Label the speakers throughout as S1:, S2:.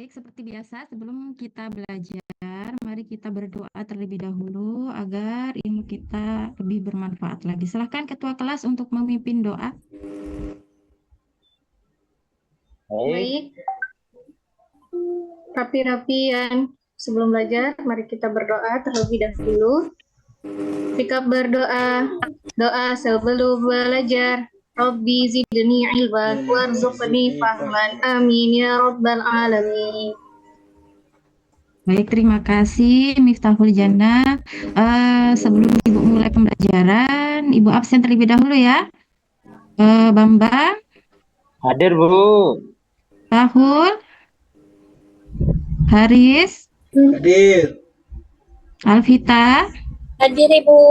S1: Baik, seperti biasa, sebelum kita belajar, mari kita berdoa terlebih dahulu agar ilmu kita lebih bermanfaat lagi. Silahkan Ketua kelas untuk memimpin doa.
S2: Baik,
S3: Baik, rapi-rapian. Sebelum belajar, mari kita berdoa terlebih dahulu. Sikap berdoa, doa sebelum belajar. Rabbi zidni ilman warzuqni fahman. Amin ya rabbal alamin.
S1: Baik, terima kasih Miftahul Jannah. Sebelum Ibu mulai pembelajaran, Ibu absen terlebih dahulu ya. Bambang,
S2: hadir Bu.
S1: Tahul, Haris,
S4: Hadir.
S1: Alvita.
S5: Hadir Ibu.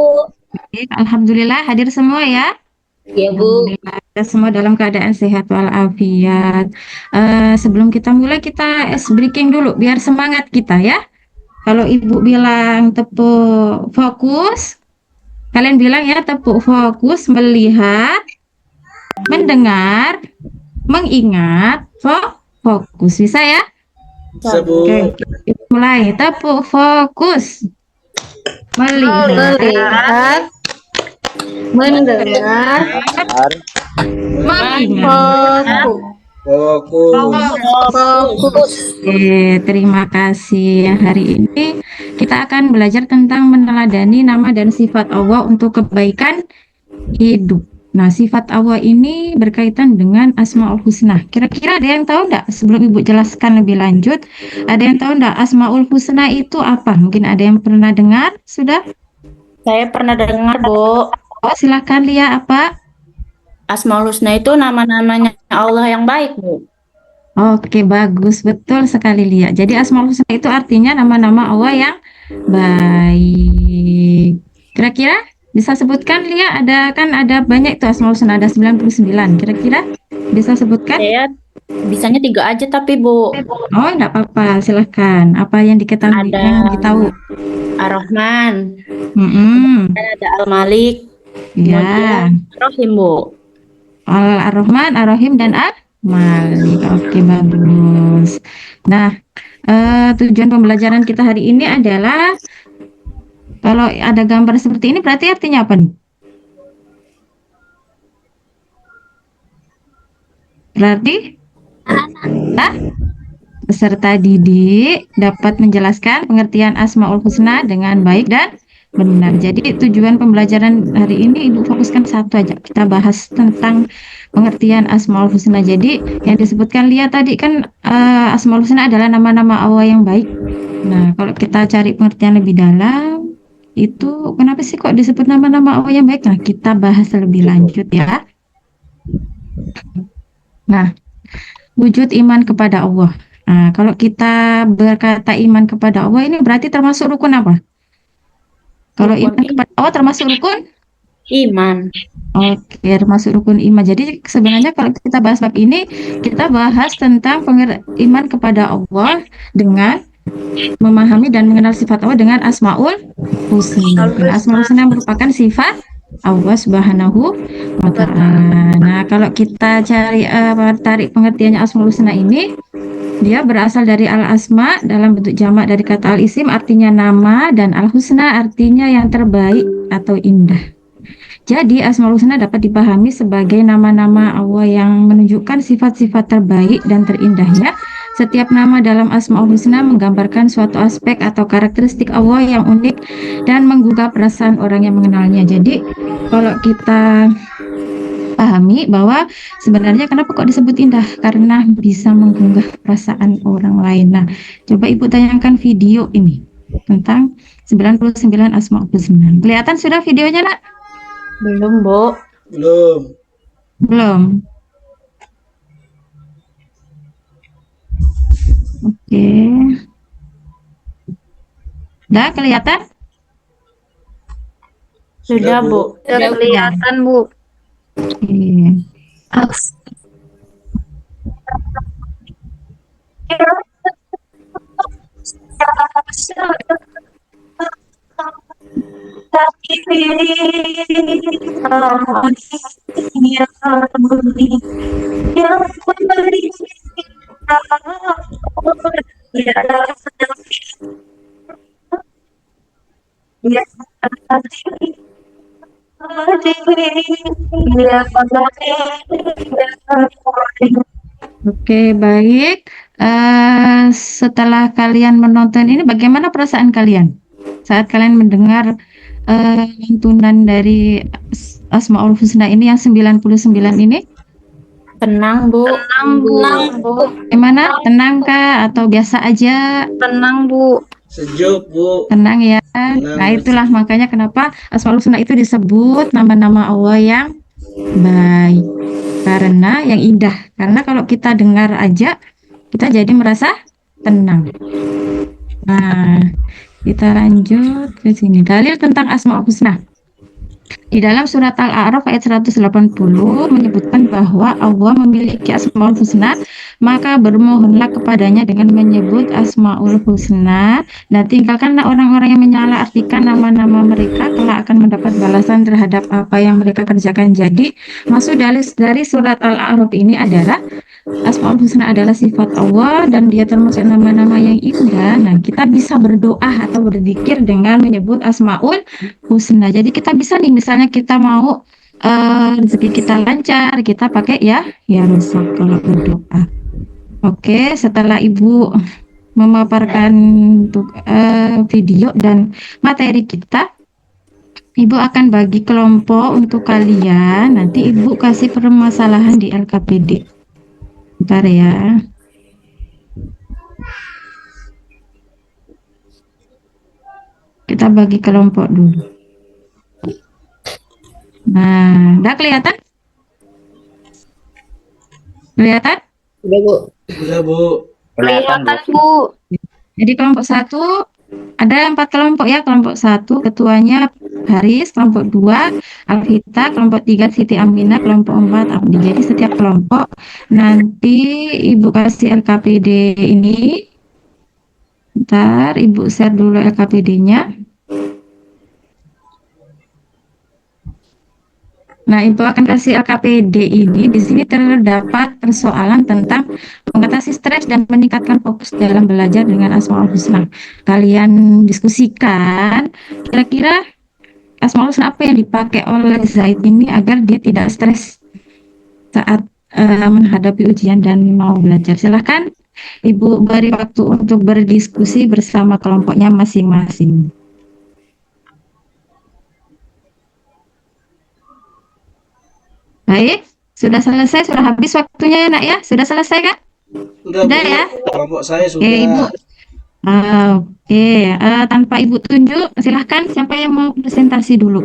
S1: Baik, Alhamdulillah hadir semua ya.
S5: Ya Bu.
S1: Alhamdulillah kita semua dalam keadaan sehat walafiat. Sebelum kita mulai kita breaking dulu biar semangat kita ya. Kalau Ibu bilang tepuk fokus, kalian bilang ya tepuk fokus, melihat, mendengar, mengingat, fokus. Bisa ya?
S4: Sebut.
S1: Oke, mulai. Tepuk fokus. Melihat,
S3: Mendengar,
S1: mengingat.
S3: fokus.
S4: Fokus.
S1: Oke, terima kasih. Hari ini kita akan belajar tentang meneladani nama dan sifat Allah untuk kebaikan hidup. Nah, sifat Allah ini berkaitan dengan Asmaul Husna. Kira-kira ada yang tahu enggak? Sebelum Ibu jelaskan lebih lanjut, ada yang tahu enggak Asmaul Husna itu apa? Mungkin ada yang pernah dengar? Sudah?
S5: Saya pernah dengar Bu.
S1: Oh, silakan Lia, apa?
S5: Asmaul Husna itu nama-namanya Allah yang baik Bu.
S1: Oke, bagus. Betul sekali Lia. Jadi Asmaul Husna itu artinya nama-nama Allah yang baik. Kira-kira bisa sebutkan Lia, ada banyak itu Asmaul Husna, ada 99. Kira-kira bisa sebutkan?
S5: Saya bisanya 3 aja tapi Bu.
S1: Oh, enggak apa-apa. Silahkan. Apa yang diketahui,
S5: Ada
S1: yang ditahu?
S5: Ar-Rahman,
S1: Mm-mm.
S5: ada Al-Malik,
S1: Ya.
S5: Ar-Rahim Bu.
S1: Ar-Rahman, Ar-Rahim, dan Ar-Malik. Oke, bagus. Nah, tujuan pembelajaran kita hari ini adalah kalau ada gambar seperti ini berarti artinya apa nih? Berarti peserta didik dapat menjelaskan pengertian Asmaul Husna dengan baik dan benar. Jadi tujuan pembelajaran hari ini Ibu fokuskan satu aja. Kita bahas tentang pengertian Asmaul Husna. Jadi yang disebutkan Lia tadi kan Asmaul Husna adalah nama-nama Allah yang baik. Nah, kalau kita cari pengertian lebih dalam, itu kenapa sih kok disebut nama-nama Allah yang baik? Nah, kita bahas lebih lanjut ya. Nah, wujud iman kepada Allah. Nah, kalau kita berkata iman kepada Allah ini berarti termasuk rukun apa? Kalau
S5: Rukun
S1: iman kepada Allah termasuk rukun?
S5: Iman.
S1: Oke, termasuk rukun iman. Jadi sebenarnya kalau kita bahas bab ini, kita bahas tentang iman kepada Allah dengan memahami dan mengenal sifat Allah dengan Asmaul Husna. Karena Asmaul Husna merupakan sifat Allah Subhanahu wa Ta'ala. Nah, kalau kita tarik pengertiannya Asmaul Husna ini, dia berasal dari al-asma dalam bentuk jamak dari kata al-isim artinya nama, dan al-husna artinya yang terbaik atau indah. Jadi Asmaul Husna dapat dipahami sebagai nama-nama Allah yang menunjukkan sifat-sifat terbaik dan terindahnya. Setiap nama dalam Asmaul Husna menggambarkan suatu aspek atau karakteristik Allah yang unik dan menggugah perasaan orang yang mengenalnya. Jadi kalau kita pahami bahwa sebenarnya kenapa kok disebut indah? Karena bisa menggugah perasaan orang lain. Nah, coba Ibu tayangkan video ini tentang 99 Asmaul Husna. Kelihatan sudah videonya, Nak?
S5: Belum Bu.
S4: Belum.
S1: Belum. Oke. Udah kelihatan?
S5: Sudah Bu.
S3: Sudah kelihatan Bu.
S1: Oke. Oke, baik. Setelah kalian menonton ini, bagaimana perasaan kalian saat kalian mendengar lantunan dari Asmaul Husna ini yang 99 ini?
S5: Tenang, Bu.
S3: Tenang, Bu.
S1: Gimana? Tenangkah atau biasa aja?
S3: Tenang, Bu.
S4: Sejuk, Bu.
S1: Tenang ya.
S4: Tenang.
S1: Nah, itulah makanya kenapa Asmaul Husna itu disebut nama-nama Allah yang baik. Karena yang indah. Karena kalau kita dengar aja, kita jadi merasa tenang. Nah, kita lanjut ke sini. Dalil tentang Asmaul Husna. Di dalam surat Al-A'raf ayat 180 menyebutkan bahwa Allah memiliki Asmaul Husna, maka bermohonlah kepadanya dengan menyebut Asmaul Husna dan tinggalkanlah orang-orang yang menyalahartikan nama-nama mereka, kelak akan mendapat balasan terhadap apa yang mereka kerjakan. Jadi, maksud dari surat Al-A'raf ini adalah Asmaul Husna adalah sifat Allah dan dia termasuk nama-nama yang indah. Nah, kita bisa berdoa atau berzikir dengan menyebut Asmaul Husna. Jadi kita bisa nih, misalnya kita mau rezeki kita lancar, kita pakai ya Rasul kalau berdoa. Oke, setelah Ibu memaparkan untuk video dan materi kita, Ibu akan bagi kelompok untuk kalian. Nanti Ibu kasih permasalahan di LKPD. Bentar ya. Kita bagi kelompok dulu. Nah, udah kelihatan? Kelihatan?
S5: Udah, Bu.
S4: Udah, Bu.
S2: Kelihatan, Bu.
S3: Bu.
S1: Jadi kelompok 1 ada 4 kelompok ya. Kelompok 1 ketuanya Haris, kelompok 2 Alvita, kelompok 3 Siti Aminah, kelompok 4 Abdi. Jadi setiap kelompok nanti Ibu kasih LKPD ini. Ntar Ibu share dulu LKPD-nya. Nah, Ibu akan kasih LKPD ini. Di sini terdapat persoalan tentang mengatasi stres dan meningkatkan fokus dalam belajar dengan Asmaul Husna. Kalian diskusikan kira-kira Asmaul Husna apa yang dipakai oleh Zaid ini agar dia tidak stres saat menghadapi ujian dan mau belajar. Silahkan Ibu beri waktu untuk berdiskusi bersama kelompoknya masing-masing. Baik, sudah selesai, sudah habis waktunya ya nak ya? Sudah selesai kan?
S4: Udah,
S1: Udah
S4: Bu.
S1: ya?
S4: Kelompok saya
S1: Oke, Ibu.
S4: sudah.
S1: Oke, tanpa Ibu tunjuk, silahkan siapa yang mau presentasi dulu.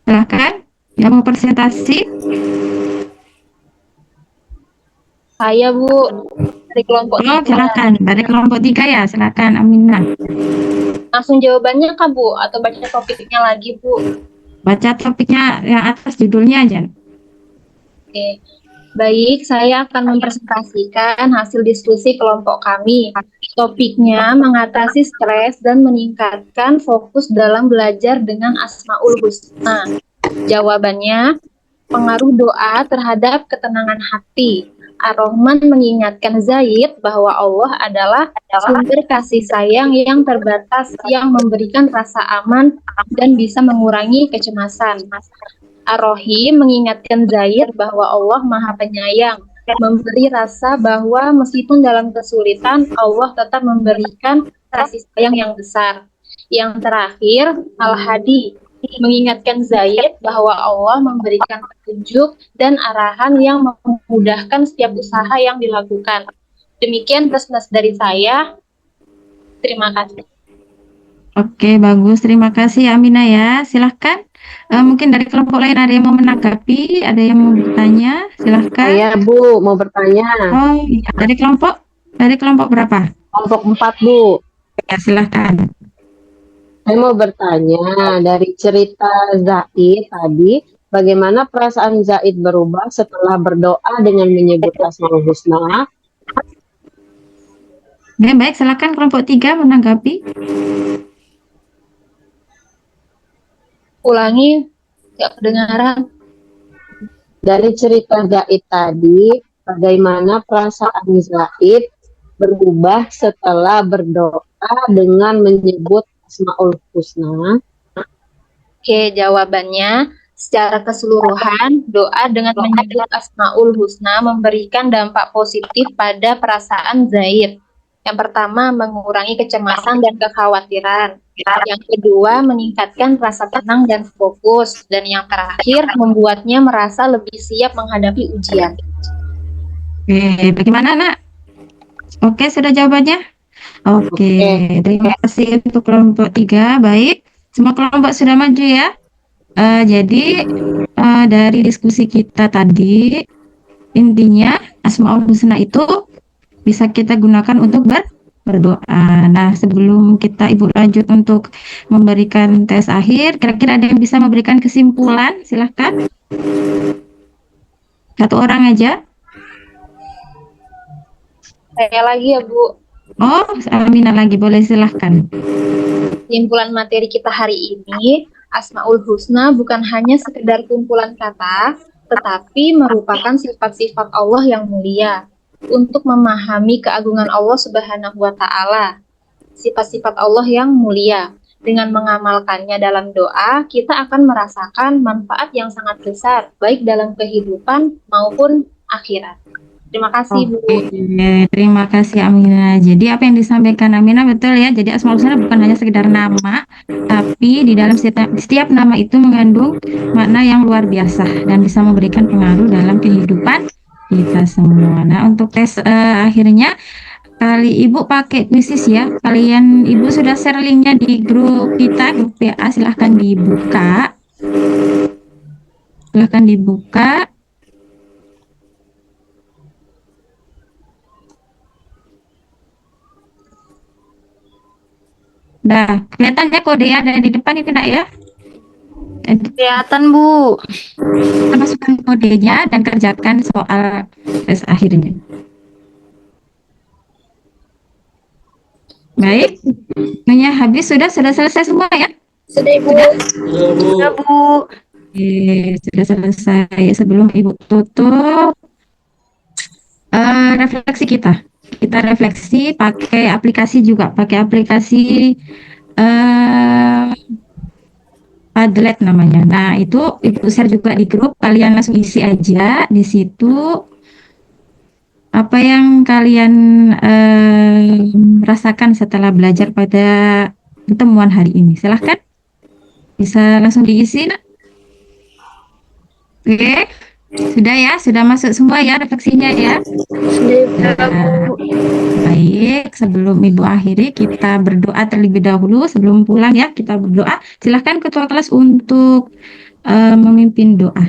S1: Silahkan, yang mau presentasi.
S3: Saya, Bu. Dari kelompok
S1: Oh, silahkan. Dari kelompok 3 ya, silahkan Aminah.
S3: Langsung jawabannya kah, Bu? Atau baca topiknya lagi, Bu?
S1: Baca topiknya yang atas judulnya aja.
S3: Oke. Baik, saya akan mempresentasikan hasil diskusi kelompok kami. Topiknya mengatasi stres dan meningkatkan fokus dalam belajar dengan Asmaul Husna. Jawabannya, pengaruh doa terhadap ketenangan hati. Ar-Rahman mengingatkan Zaid bahwa Allah adalah sumber kasih sayang yang terbatas yang memberikan rasa aman dan bisa mengurangi kecemasan. Ar-Rahim mengingatkan Zaid bahwa Allah Maha Penyayang, memberi rasa bahwa meskipun dalam kesulitan, Allah tetap memberikan kasih sayang yang besar. Yang terakhir, Al-Hadi mengingatkan Zaid bahwa Allah memberikan petunjuk dan arahan yang memudahkan setiap usaha yang dilakukan. Demikian plus-plus dari saya. Terima kasih.
S1: Oke, bagus. Terima kasih Aminah ya. Silahkan. Mungkin dari kelompok lain ada yang mau menanggapi, ada yang mau bertanya. Silahkan.
S6: Saya, Bu, mau bertanya.
S1: Oh, iya. Dari kelompok berapa?
S6: Kelompok 4, Bu.
S1: Ya, silahkan.
S6: Saya mau bertanya, dari cerita Zaid tadi, bagaimana perasaan Zaid berubah setelah berdoa dengan menyebut Asmaul Husna?
S1: Ya, baik, silakan kelompok 3 menanggapi.
S3: Ulangi, nggak kedengaran.
S6: Dari cerita Zaid tadi, bagaimana perasaan Zaid berubah setelah berdoa dengan menyebut Asmaul Husna?
S3: Oke, jawabannya secara keseluruhan doa dengan menyebut Asmaul Husna memberikan dampak positif pada perasaan Zaid. Yang pertama, mengurangi kecemasan dan kekhawatiran. Yang kedua, meningkatkan rasa tenang dan fokus. Dan yang terakhir, membuatnya merasa lebih siap menghadapi ujian.
S1: Oke, bagaimana nak? Oke, sudah jawabannya? Oke, terima kasih untuk kelompok 3. Baik, semua kelompok sudah maju ya. Jadi dari diskusi kita tadi, intinya Asmaul Husna itu bisa kita gunakan untuk berdoa. Nah, sebelum kita Ibu lanjut untuk memberikan tes akhir, kira-kira ada yang bisa memberikan kesimpulan? Silahkan. Satu orang aja.
S3: Saya lagi ya, Bu.
S1: Oh, Aminah lagi, boleh silahkan.
S3: Kesimpulan materi kita hari ini, Asmaul Husna bukan hanya sekedar kumpulan kata, tetapi merupakan sifat-sifat Allah yang mulia. Untuk memahami keagungan Allah Subhanahu wa Ta'ala, sifat-sifat Allah yang mulia, dengan mengamalkannya dalam doa, kita akan merasakan manfaat yang sangat besar, baik dalam kehidupan maupun akhirat. Terima kasih, Bu.
S1: Oke, terima kasih Aminah. Jadi apa yang disampaikan Aminah betul ya. Jadi Asmaul Husna bukan hanya sekedar nama, tapi di dalam setiap nama itu mengandung makna yang luar biasa dan bisa memberikan pengaruh dalam kehidupan kita semua. Nah, untuk tes akhirnya kali Ibu pakai kuisis ya. Kalian Ibu sudah share linknya di grup kita, grup PA. Silahkan dibuka. Silahkan dibuka. Nah, kelihatannya kode ada di depan itu nak ya.
S5: Kelihatan, Bu.
S1: Kita masukkan kodenya dan kerjakan soal tes akhirnya. Baik, semuanya habis sudah selesai semua ya.
S3: Sudah, Ibu.
S4: Sudah, Bu.
S5: Sudah, Bu.
S1: Oke, sudah selesai. Sebelum Ibu tutup, refleksi kita refleksi pakai aplikasi juga, pakai aplikasi Padlet namanya. Nah, itu Ibu share juga di grup, kalian langsung isi aja di situ apa yang kalian rasakan setelah belajar pada pertemuan hari ini. Silahkan, bisa langsung diisi nak. Oke, sudah ya, sudah masuk semua ya refleksinya ya. Nah, baik, sebelum Ibu akhiri, kita berdoa terlebih dahulu. Sebelum pulang ya, kita berdoa. Silahkan ketua kelas untuk memimpin doa.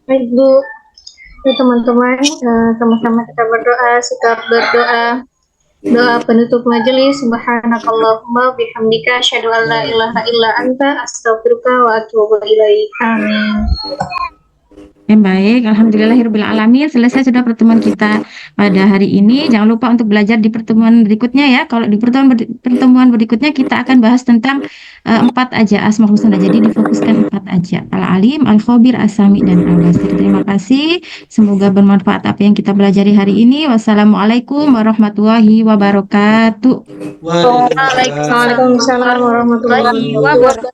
S3: Baik, Bu. Ya, teman-teman, sama-sama kita berdoa, sikap berdoa. Doa penutup majelis. Subhanakallahumma bihamdika asyhadu an la ilaha illa anta astaghfiruka wa atubu ilaik. Amin.
S1: Baik, alhamdulillahirabbil alamin. Selesai sudah pertemuan kita pada hari ini. Jangan lupa untuk belajar di pertemuan berikutnya ya. Kalau di pertemuan berikutnya kita akan bahas tentang 4 aja Asmaul Husna. Jadi difokuskan 4 aja. Al-Alim, Al-Khabir, As-Sami, dan Al-Basir. Terima kasih. Semoga bermanfaat apa yang kita pelajari hari ini. Wassalamualaikum warahmatullahi wabarakatuh.
S4: Waalaikumsalam.
S3: Waalaikumsalam warahmatullahi wabarakatuh.